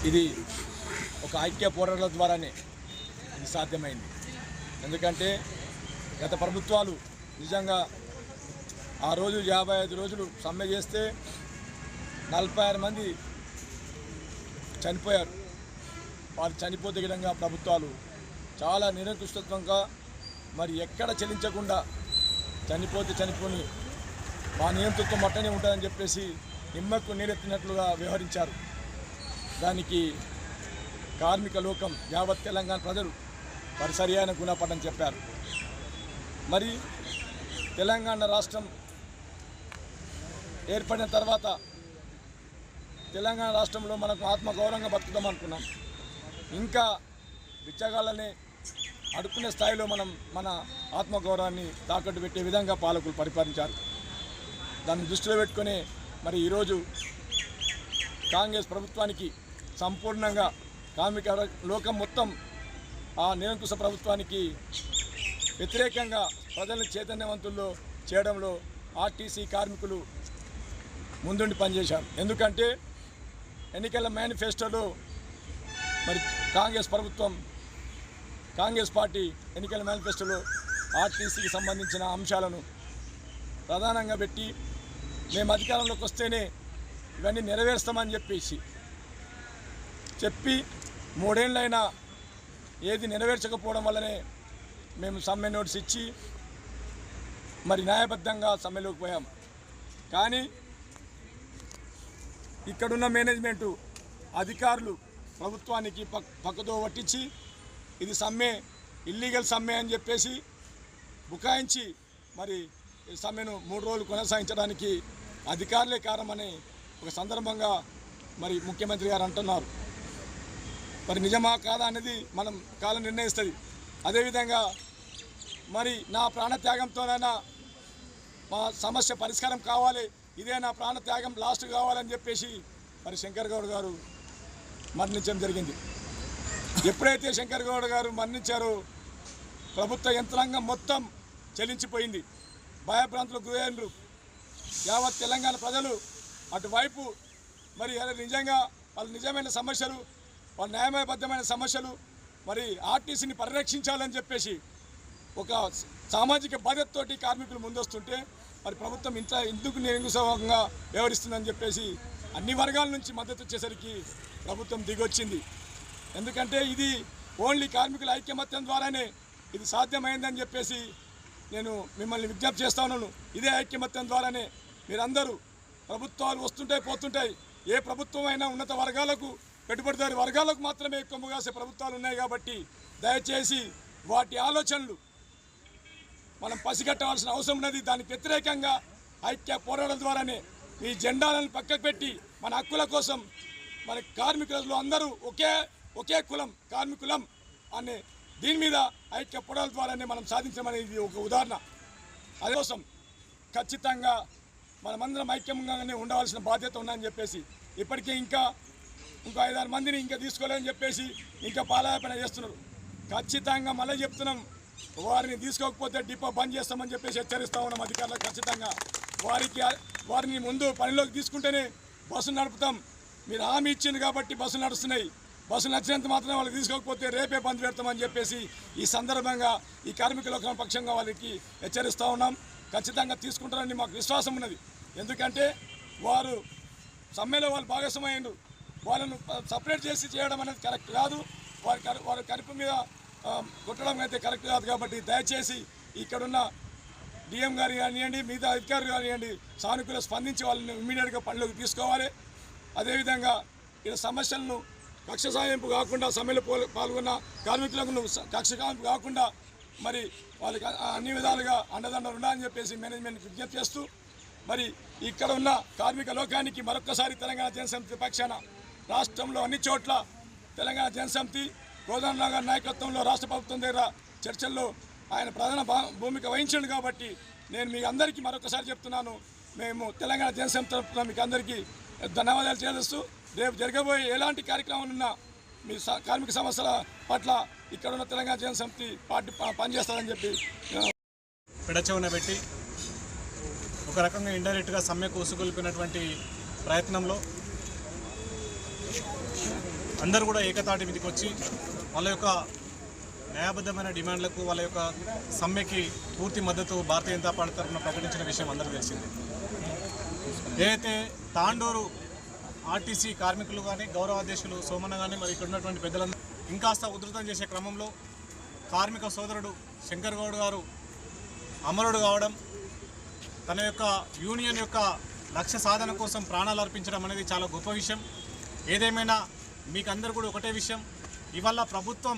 ఇది ఒక ఐక్య పోరాటాల ద్వారానే ఇది సాధ్యమైంది. ఎందుకంటే గత ప్రభుత్వాలు నిజంగా ఆ రోజు 55 రోజులు సమ్మె చేస్తే 46 మంది చనిపోయారు. వారు చనిపోతే విధంగా ప్రభుత్వాలు చాలా నిరంకుశత్వంగా మరి ఎక్కడ చెల్లించకుండా చనిపోతే చనిపోని మా నియంతృత్వం మట్టనే ఉంటుందని చెప్పేసి నిమ్మకు నీరెత్తినట్లుగా వ్యవహరించారు. దానికి కార్మిక లోకం యావత్ తెలంగాణ ప్రజలు వారి సరియైన గుణపాఠం చెప్పారు. మరి తెలంగాణ రాష్ట్రం ఏర్పడిన తర్వాత తెలంగాణ రాష్ట్రంలో మనకు ఆత్మగౌరవంగా బతుకుదాం అనుకున్నాం. ఇంకా బిచ్చగాళ్ళని అడుక్కునే స్థాయిలో మన ఆత్మగౌరవాన్ని తాకట్టు పెట్టే విధంగా పాలకులు పరిపాలించారు. దాన్ని దృష్టిలో పెట్టుకొని మరి ఈరోజు కాంగ్రెస్ ప్రభుత్వానికి సంపూర్ణంగా కార్మిక లోకం మొత్తం ఆ నిరంకుశ ప్రభుత్వానికి వ్యతిరేకంగా ప్రజలను చైతన్యవంతుల్లో చేయడంలో ఆర్టీసీ కార్మికులు ముందుండి పనిచేశారు. ఎందుకంటే ఎన్నికల మేనిఫెస్టోలో మరి కాంగ్రెస్ పార్టీ ఎన్నికల మేనిఫెస్టోలో ఆర్టీసీకి సంబంధించిన అంశాలను ప్రధానంగా పెట్టి మేము అధికారంలోకి వస్తేనే ఇవన్నీ నెరవేరుస్తామని చెప్పి 3 ఏళ్ళైనా ఏది నెరవేర్చకపోవడం వల్లనే మేము సమ్మె నోటీస్ ఇచ్చి మరి న్యాయబద్ధంగా సమ్మెలోకి పోయాం. కానీ ఇక్కడున్న మేనేజ్మెంటు అధికారులు ప్రభుత్వానికి పక్కదో పట్టించి ఇది సమ్మె ఇల్లీగల్ సమ్మె అని చెప్పేసి బుకాయించి మరి ఈ సమ్మెను 3 రోజులు కొనసాగించడానికి అధికారులే కారణమని ఒక సందర్భంగా మరి ముఖ్యమంత్రి గారు అంటున్నారు. మరి నిజమా కాదా అనేది మనం కాలం నిర్ణయిస్తుంది. అదేవిధంగా మరి నా ప్రాణత్యాగంతోనైనా మా సమస్య పరిష్కారం కావాలి, ఇదే నా ప్రాణత్యాగం లాస్ట్ కావాలని చెప్పేసి మరి శంకర్ గౌడ్ గారు మరణించడం జరిగింది. ఎప్పుడైతే శంకర్ గౌడ్ గారు మరణించారో ప్రభుత్వ యంత్రాంగం మొత్తం చెల్లించిపోయింది. భయభ్రాంతులకు గురైనరు యావత్ తెలంగాణ ప్రజలు. అటువైపు మరి నిజంగా వాళ్ళ నిజమైన సమస్యలు, వాళ్ళ న్యాయబద్ధమైన సమస్యలు, మరి ఆర్టీసీని పరిరక్షించాలని చెప్పేసి ఒక సామాజిక బాధ్యతతోటి కార్మికులు ముందొస్తుంటే మరి ప్రభుత్వం ఇందుకు నిరంకుశంగా వ్యవహరిస్తుందని చెప్పేసి అన్ని వర్గాల నుంచి మద్దతు వచ్చేసరికి ప్రభుత్వం దిగొచ్చింది. ఎందుకంటే ఇది ఓన్లీ కార్మికుల ఐక్యమత్యం ద్వారానే ఇది సాధ్యమైందని చెప్పేసి నేను మిమ్మల్ని విజ్ఞప్తి చేస్తా ఉన్నాను. ఇదే ఐక్యమత్యం ద్వారానే మీరందరూ ప్రభుత్వాలు వస్తుంటాయి పోతుంటాయి, ఏ ప్రభుత్వం అయినా ఉన్నత వర్గాలకు పెట్టుబడిదారి వర్గాలకు మాత్రమే కొమ్ము కాసే ప్రభుత్వాలు ఉన్నాయి. కాబట్టి దయచేసి వాటి ఆలోచనలు మనం పసిగట్టవలసిన అవసరం ఉన్నది. దానికి వ్యతిరేకంగా ఐక్య పోరాటం ద్వారానే ఈ జెండాలను పక్కకు పెట్టి మన హక్కుల కోసం మన కార్మికులు అందరూ ఒకే కులం కార్మికులం అనే దీని మీద ఐక్య పోరాటం ద్వారానే మనం సాధించమనేది ఒక ఉదాహరణ. అందుకోసం ఖచ్చితంగా మనమందరం ఐక్యంగానే ఉండవలసిన బాధ్యత ఉందని చెప్పేసి ఇప్పటికే ఇంకో 5-6 మందిని ఇంకా తీసుకోలేదని చెప్పేసి ఇంకా పాలాయపన చేస్తున్నారు. ఖచ్చితంగా మళ్ళీ చెప్తున్నాం, వారిని తీసుకోకపోతే డిపో బంద్ చేస్తామని చెప్పేసి హెచ్చరిస్తూ ఉన్నాం అధికారులకు. ఖచ్చితంగా వారిని ముందు పనిలోకి తీసుకుంటేనే బస్సులు నడుపుతాం. మీరు హామీ ఇచ్చింది కాబట్టి బస్సులు నడుస్తున్నాయి. బస్సులు నచ్చినంత మాత్రం వాళ్ళకి తీసుకోకపోతే రేపే బంద్ పెడతామని చెప్పేసి ఈ సందర్భంగా ఈ కార్మికుల పక్షంగా వాళ్ళకి హెచ్చరిస్తూ ఉన్నాం. ఖచ్చితంగా తీసుకుంటారని మాకు విశ్వాసం ఉన్నది. ఎందుకంటే వారు సమ్మెలో వాళ్ళు భాగస్వామ్యం, వాళ్ళను సపరేట్ చేసి చేయడం అనేది కరెక్ట్ కాదు. వారి కడుపు మీద కొట్టడం అయితే కరెక్ట్ కాదు. కాబట్టి దయచేసి ఇక్కడున్న డిఎం గారు కానివ్వండి, మిగతా అధికారులు కానివ్వండి, సానుకూల స్పందించి వాళ్ళని ఇమ్మీడియట్గా పనిలోకి తీసుకోవాలి. అదేవిధంగా ఇక్కడ సమస్యలను కక్ష సాధింపు కాకుండా సమ్మెలో పాల్గొన్న కార్మికులకు కక్ష సాధింపు కాకుండా మరి వాళ్ళకి అన్ని విధాలుగా అండదండలు ఉండాలని చెప్పేసి మేనేజ్మెంట్ విజ్ఞప్తి చేస్తూ మరి ఇక్కడ ఉన్న కార్మిక లోకానికి మరొక్కసారి తెలంగాణ జనసమితి పక్షాన రాష్ట్రంలో అన్ని చోట్ల తెలంగాణ జనసమితి కోదండరాం గారి నాయకత్వంలో రాష్ట్ర ప్రభుత్వం దగ్గర చర్చల్లో ఆయన ప్రధాన భూమిక వహించాడు. కాబట్టి నేను మీ అందరికీ మరొకసారి చెప్తున్నాను, మేము తెలంగాణ జనసమితి తరఫున మీకు అందరికీ ధన్యవాదాలు చేస్తూ రేపు జరగబోయే ఎలాంటి కార్యక్రమాలు ఉన్నా మీ కార్మిక సమస్యల పట్ల ఇక్కడున్న తెలంగాణ జనసమితి పార్టీ పనిచేస్తారని చెప్పి పెడచెవున పెట్టి ఒక రకంగా ఇండైరెక్ట్గా సమ్మెకు ఉసుగొల్పినటువంటి ప్రయత్నంలో అందరూ కూడా ఏకతాటి మీదకి వచ్చి వాళ్ళ యొక్క న్యాయబద్ధమైన డిమాండ్లకు వాళ్ళ యొక్క సమ్మెకి పూర్తి మద్దతు భారతీయ జనతా పార్టీ తరఫున ప్రకటించిన విషయం అందరికీ తెలిసింది. ఏదైతే తాండూరు ఆర్టీసీ కార్మికులు కానీ గౌరవ అధ్యక్షులు సోమన్న కానీ మరి ఇక్కడ ఉన్నటువంటి పెద్దలందరూ ఇంకాస్త ఉధృతం చేసే క్రమంలో కార్మిక సోదరుడు శంకర్ గౌడ్ గారు అమరుడు కావడం, తన యొక్క యూనియన్ యొక్క లక్ష్య సాధన కోసం ప్రాణాలు అర్పించడం అనేది చాలా గొప్ప విషయం. ఏదేమైనా మీకు అందరూ కూడా ఒకటే విషయం, ఇవాళ ప్రభుత్వం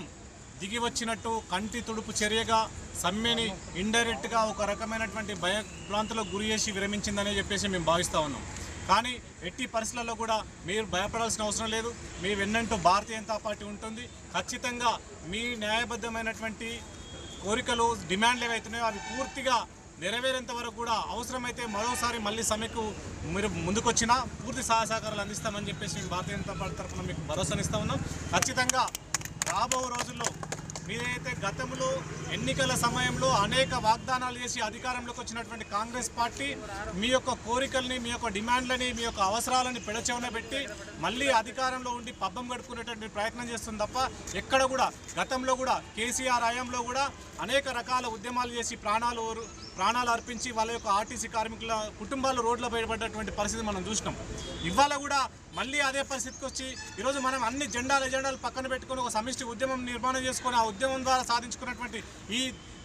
దిగి వచ్చినట్టు కంటి తుడుపు చర్యగా సమ్మెని ఇండైరెక్ట్గా ఒక రకమైనటువంటి భయభ్రాంతులకు గురి చేసి విరమించిందనే చెప్పేసి మేము భావిస్తూ ఉన్నాం. కానీ ఎట్టి పరిస్థితుల్లో కూడా మీరు భయపడాల్సిన అవసరం లేదు. మీ వెన్నంటూ భారతీయ జనతా పార్టీ ఉంటుంది. ఖచ్చితంగా మీ న్యాయబద్ధమైనటువంటి కోరికలు డిమాండ్లు ఏవైతున్నాయో అవి పూర్తిగా నెరవేరేంత వరకు కూడా అవసరమైతే మరోసారి మళ్ళీ సమ్మెకు మీరు ముందుకొచ్చినా పూర్తి సహాయ సహకారాలు అందిస్తామని చెప్పేసి మేము భారతీయ జనతా పార్టీ తరఫున మీకు భరోసానిస్తూ ఉన్నాం. ఖచ్చితంగా రాబో రోజుల్లో మీరైతే గతంలో ఎన్నికల సమయంలో అనేక వాగ్దానాలు చేసి అధికారంలోకి వచ్చినటువంటి కాంగ్రెస్ పార్టీ మీ యొక్క కోరికల్ని, మీ యొక్క డిమాండ్లని, మీ యొక్క అవసరాలని పెడచెవిన పెట్టి మళ్ళీ అధికారంలో ఉండి పబ్బం గడుపుకునేటువంటి ప్రయత్నం చేస్తుంది తప్ప ఎక్కడ కూడా గతంలో కూడా కేసీఆర్ హయాంలో కూడా అనేక రకాల ఉద్యమాలు చేసి ప్రాణాలు అర్పించి వాళ్ళ యొక్క ఆర్టీసీ కార్మికుల కుటుంబాలు రోడ్లో బయటపడ్డటువంటి పరిస్థితి మనం చూసినాం. ఇవాళ కూడా మళ్ళీ అదే పరిస్థితికి వచ్చి ఈరోజు మనం అన్ని ఎజెండాలు పక్కన పెట్టుకొని ఒక సమిష్టి ఉద్యమం నిర్మాణం చేసుకొని ఆ ఉద్యమం ద్వారా సాధించుకున్నటువంటి ఈ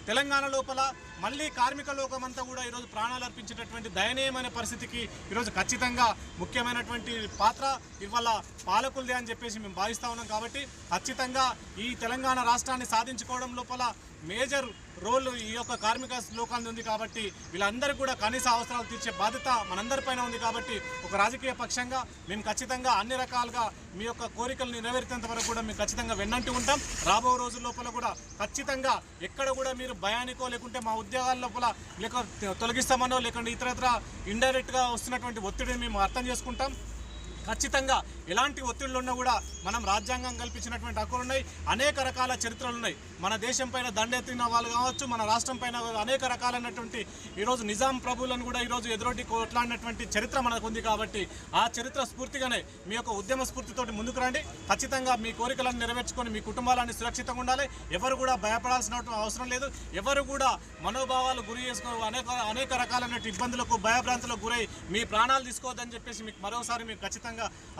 తెలంగాణ లోపల మళ్ళీ కార్మిక లోకమంతా కూడా ఈరోజు ప్రాణాలు అర్పించేటటువంటి దయనీయమైన పరిస్థితికి ఈరోజు ఖచ్చితంగా ముఖ్యమైనటువంటి పాత్ర ఇవాళ పాలకులదే అని చెప్పేసి మేము భావిస్తూ ఉన్నాం. కాబట్టి ఖచ్చితంగా ఈ తెలంగాణ రాష్ట్రాన్ని సాధించుకోవడం లోపల మేజర్ రోల్ ఈ యొక్క కార్మిక లోకాన్ని ఉంది. కాబట్టి వీళ్ళందరూ కూడా కనీస అవసరాలు తీర్చే బాధ్యత మనందరిపైన ఉంది. కాబట్టి ఒక రాజకీయ పక్షంగా మేము ఖచ్చితంగా అన్ని రకాలుగా మీ యొక్క కోరికలు నెరవేర్చేంత వరకు కూడా మేము ఖచ్చితంగా వెన్నంటి ఉంటాం. రాబో రోజుల లోపల కూడా ఖచ్చితంగా ఎక్కడ కూడా మీరు భయానికో లేకుంటే మా ఉద్యోగాల లోపల లేక తొలగిస్తామనో లేకుంటే ఇతరత్ర ఇండైరెక్ట్గా వస్తున్నటువంటి ఒత్తిడిని మేము అర్థం చేసుకుంటాం. ఖచ్చితంగా ఎలాంటి ఒత్తిళ్లు ఉన్నా కూడా మనం రాజ్యాంగం కల్పించినటువంటి హక్కులు ఉన్నాయి. అనేక రకాల చరిత్రలు ఉన్నాయి. మన దేశం పైన దండెత్తిన వాళ్ళు కావచ్చు, మన రాష్ట్రం పైన అనేక రకాలైనటువంటి ఈరోజు నిజాం ప్రభువులను కూడా ఈరోజు ఎదురొడ్డి కొట్లాడినటువంటి చరిత్ర మనకు ఉంది. కాబట్టి ఆ చరిత్ర స్ఫూర్తిగానే మీ యొక్క ఉద్యమ స్ఫూర్తితోటి ముందుకు రండి. ఖచ్చితంగా మీ కోరికలను నెరవేర్చుకొని మీ కుటుంబాలన్నీ సురక్షితంగా ఉండాలి. ఎవరు కూడా భయపడాల్సిన అవసరం లేదు. ఎవరు కూడా మనోభావాలు గురి చేసుకుని అనేక రకాలైన ఇబ్బందులకు భయభ్రాంతులకు గురై మీ ప్రాణాలు తీసుకోవద్దని చెప్పేసి మీకు మరోసారి మీకు ఖచ్చితంగా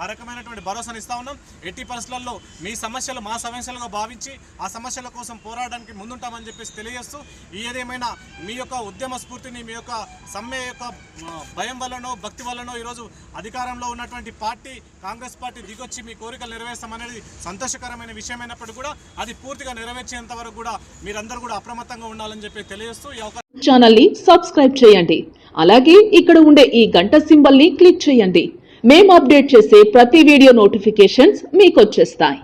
ఆ రకమైనటువంటి భరోసాను ఇస్తా ఉన్నాం. ఎట్టి పరిస్థితుల్లో మీ సమస్యలు మా సమస్యలుగా భావించి ఆ సమస్యల కోసం పోరాడడానికి ముందుంటామని చెప్పేసి తెలియజేస్తూ, ఏదేమైనా మీ యొక్క ఉద్యమ స్ఫూర్తిని మీ యొక్క సమ్మె యొక్క భయం వల్లనో భక్తి వల్లనో ఈరోజు అధికారంలో ఉన్నటువంటి పార్టీ కాంగ్రెస్ పార్టీ దిగొచ్చి మీ కోరికలు నెరవేర్స్తామనేది సంతోషకరమైన విషయమైనప్పటికీ కూడా అది పూర్తిగా నెరవేర్చేంత వరకు కూడా మీరందరూ కూడా అప్రమత్తంగా ఉండాలని చెప్పి తెలియజేస్తూ ఈ అవకాశం ఛానల్ ని సబ్స్క్రైబ్ చేయండి. అలాగే ఇక్కడ ఉండే ఈ గంట సింబల్ ని క్లిక్ చేయండి. మేము అప్డేట్ చేసే ప్రతి వీడియో నోటిఫికేషన్స్ మీకు వచ్చేస్తాయి.